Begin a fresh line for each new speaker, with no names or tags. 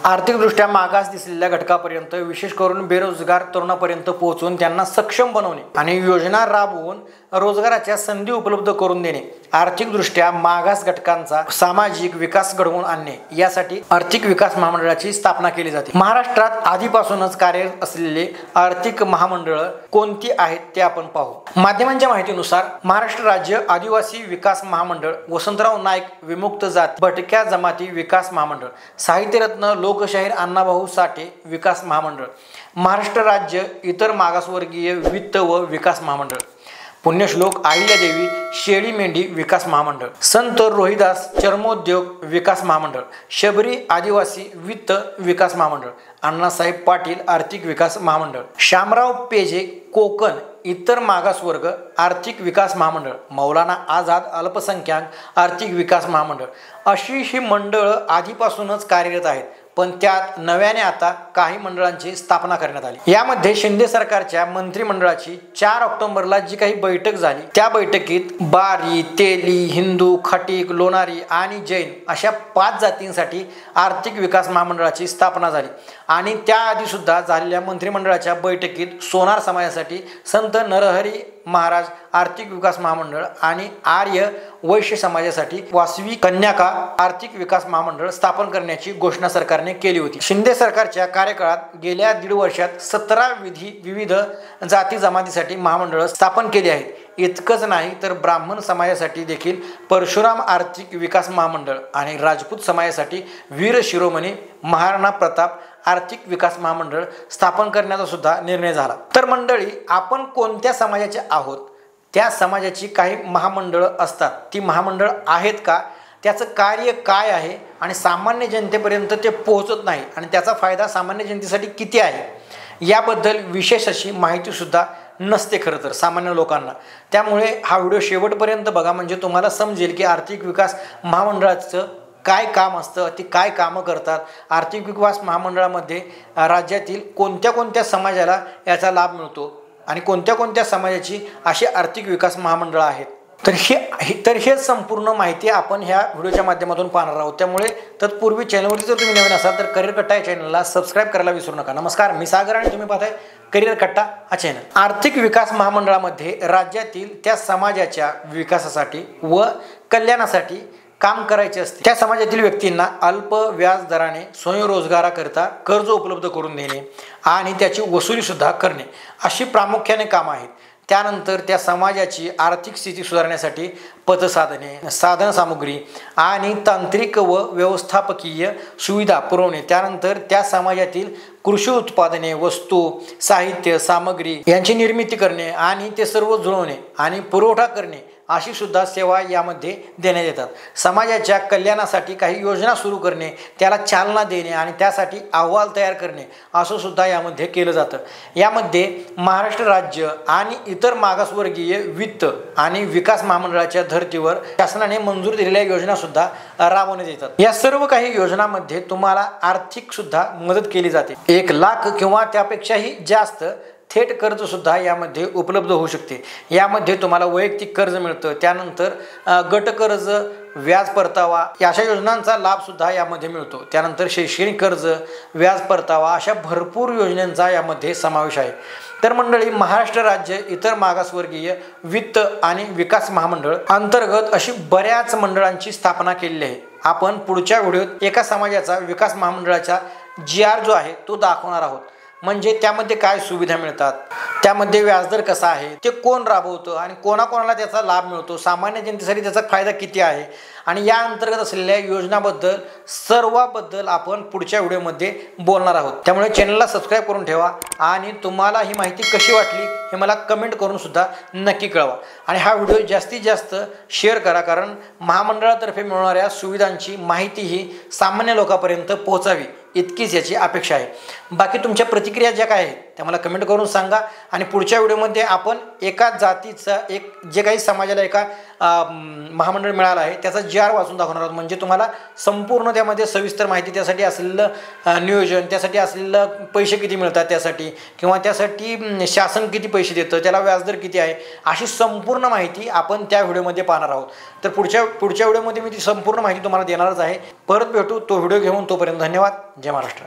आर्थिकदृष्ट्या मागास दिसलेल्या घटकापर्यंत विशेष करून बेरोजगार तरुणांपर्यंत पोहोचून त्यांना सक्षम बनवणे आणि योजना राबवून रोजगाराच्या संधी उपलब्ध करून देणे, आर्थिकदृष्ट्या मागास घटकांचा सामाजिक विकास घडवून आणणे यासाठी आर्थिक विकास महामंडळाची स्थापना केली जाते। महाराष्ट्रात आधीपासूनच कार्यरत असलेले आर्थिक महामंडळ कोणती आहेत ते आपण पाहू। माध्यमांच्या माहितीनुसार महाराष्ट्र राज्य आदिवासी विकास महामंडळ, वसंतराव नाईक विमुक्त जाती भटक्या जमाती विकास महामंडळ, साहित्यरत्न लोकशाहीर अण्णाभाऊ साठे विकास महामंडळ, महाराष्ट्र राज्य इतर मागासवर्गीय वित्त व विकास महामंडळ, पुण्यश्लोक अहिल्यादेवी शेळी मेंढी विकास महामंडळ, संत रोहिदास चर्मोद्योग विकास महामंडळ, शबरी आदिवासी वित्त विकास महामंडळ, अण्णासाहेब पाटील आर्थिक विकास महामंडळ, शामराव पेजे कोकण इतर मागासवर्ग आर्थिक विकास महामंडळ, मौलाना आझाद अल्पसंख्याक आर्थिक विकास महामंडळ अशी ही मंडळं आधीपासूनच कार्यरत आहेत। पण त्यात नव्याने आता काही मंडळांची स्थापना करण्यात आली। यामध्ये शिंदे सरकारच्या मंत्रिमंडळाची 4 ऑक्टोबरला जी काही बैठक झाली त्या बैठकीत बारी, तेली, हिंदू, खटीक, लोणारी आणि जैन अशा 5 जातींसाठी आर्थिक विकास महामंडळाची स्थापना झाली। आणि त्याआधी सुद्धा झालेल्या मंत्रिमंडळाच्या बैठकीत सोनार समाजासाठी संत नरहरी महाराज आर्थिक विकास महामंडळ आणि आर्य वैश्य समाजासाठी वासवी कन्याका आर्थिक विकास महामंडळ स्थापन करण्याची घोषणा सरकारने केली होती। शिंदे सरकारच्या कार्यकाळात गेल्या 1.5 वर्षात 17 विविध जाती जमातीसाठी महामंडळ स्थापन केली आहेत। इतकंच नाही तर ब्राह्मण समाजासाठी देखील परशुराम आर्थिक विकास महामंडळ आणि राजपूत समाजासाठी वीर शिरोमणी महाराणा प्रताप आर्थिक विकास महामंडळ स्थापन करण्याचा सुद्धा निर्णय झाला। तर मंडळी, आपण कोणत्या समाजाचे आहोत, त्या समाजाची काही महामंडळ असतात, ती महामंडळ आहेत का, त्याचं कार्य काय आहे आणि सामान्य जनतेपर्यंत ते पोहोचत नाही आणि त्याचा फायदा सामान्य जनतेसाठी किती आहे याबद्दल विशेष अशी माहिती सुद्धा नसते खरं तर सामान्य लोकांना। त्यामुळे हा व्हिडिओ शेवटपर्यंत बघा, म्हणजे तुम्हाला समजेल की आर्थिक विकास महामंडळाचं काय काम असतं, ती काय कामं करतात, आर्थिक विकास महामंडळामध्ये राज्यातील कोणत्या समाजाला याचा लाभ मिळतो आणि कोणत्या समाजाची अशी आर्थिक विकास महामंडळं आहेत। तर हे संपूर्ण माहिती आपण ह्या व्हिडिओच्या माध्यमातून पाहणार आहोत। त्यामुळे तत्पूर्वी चॅनलवरती जर तुम्ही नवीन असाल तर करिअर कट्टा या चॅनलला सबस्क्राईब करायला विसरू नका। नमस्कार, मी सागर आणि तुम्ही पाहताय करिअर कट्टा हा चॅनल। आर्थिक विकास महामंडळामध्ये राज्यातील त्या समाजाच्या विकासासाठी व कल्याणासाठी काम करायचे असते। त्या समाजातील व्यक्तींना अल्प व्याज दराने स्वयंरोजगाराकरिता कर्ज उपलब्ध करून देणे आणि त्याची वसुली सुद्धा करणे अशी प्रामुख्याने कामं आहेत। त्यानंतर त्या समाजाची आर्थिक स्थिती सुधारण्यासाठी पतसाधने, साधनसामुग्री आणि तांत्रिक व व्यवस्थापकीय सुविधा पुरवणे, त्यानंतर त्या समाजातील कृषी उत्पादने, वस्तू, साहित्य, सामग्री यांची निर्मिती करणे आणि ते सर्व जुळवणे आणि पुरवठा करणे अशी सुद्धा सेवा यामध्ये देण्यात येतात। समाजाच्या कल्याणासाठी काही योजना सुरू करणे, त्याला चालना देणे आणि त्यासाठी अहवाल तयार करणे असं सुद्धा यामध्ये केलं जातं। यामध्ये महाराष्ट्र राज्य आणि इतर मागासवर्गीय वित्त आणि विकास महामंडळाच्या धर्तीवर शासनाने मंजूर दिलेल्या योजना सुद्धा राबवण्यात येतात। या सर्व काही योजनांमध्ये तुम्हाला आर्थिक सुद्धा मदत केली जाते। 1 लाख किंवा त्यापेक्षाही जास्त थेट कर्ज सुद्धा यामध्ये उपलब्ध होऊ शकते। यामध्ये तुम्हाला वैयक्तिक कर्ज मिळतं, त्यानंतर गट कर्ज, व्याज परतावा अशा योजनांचा लाभ सुद्धा यामध्ये मिळतो। त्यानंतर शैक्षणिक कर्ज, व्याज परतावा अशा भरपूर योजनांचा यामध्ये समावेश आहे। तर मंडळी, महाराष्ट्र राज्य इतर मागासवर्गीय वित्त आणि विकास महामंडळ अंतर्गत अशी बऱ्याच मंडळांची स्थापना केलेली आहे। आपण पुढच्या व्हिडिओत एका समाजाचा विकास महामंडळाचा GR जो आहे तो दाखवणार आहोत। म्हणजे त्यामध्ये काय सुविधा मिळतात, त्यामध्ये व्याजदर कसा आहे, ते कोण राबवतं आणि कोणाकोणाला त्याचा लाभ मिळतो, सामान्य जनतेसाठी त्याचा फायदा किती आहे आणि या अंतर्गत असलेल्या योजनाबद्दल सर्वाबद्दल आपण पुढच्या व्हिडिओमध्ये बोलणार आहोत। त्यामुळे चॅनलला सबस्क्राईब करून ठेवा आणि तुम्हाला ही माहिती कशी वाटली हे मला कमेंट करून सुद्धा नक्की कळवा आणि हा व्हिडिओ जास्तीत जास्त शेअर करा, कारण महामंडळातर्फे मिळणाऱ्या सुविधांची माहिती ही सामान्य लोकांपर्यंत पोहोचावी इतकीच याची अपेक्षा आहे। बाकी तुमच्या प्रतिक्रिया ज्या काय आहेत ते मला कमेंट करून सांगा. आणि पुढच्या व्हिडिओमध्ये आपण एका जातीचा जे काही समाजाला एका महामंडळ मिळालं आहे त्याचा GR वाचून दाखवणार आहोत. म्हणजे तुम्हाला संपूर्ण त्यामध्ये सविस्तर माहिती, त्यासाठी असलेलं नियोजन, त्यासाठी असलेलं पैसे किती मिळतात त्यासाठी, किंवा त्यासाठी शासन किती पैसे देतं, त्याला व्याजदर किती आहे, अशी संपूर्ण माहिती आपण त्या व्हिडिओमध्ये पाहणार आहोत. तर पुढच्या व्हिडिओमध्ये मी ती संपूर्ण माहिती तुम्हाला देणारच आहे. परत भेटू तो व्हिडिओ घेऊन. तोपर्यंत धन्यवाद. जय महाराष्ट्र.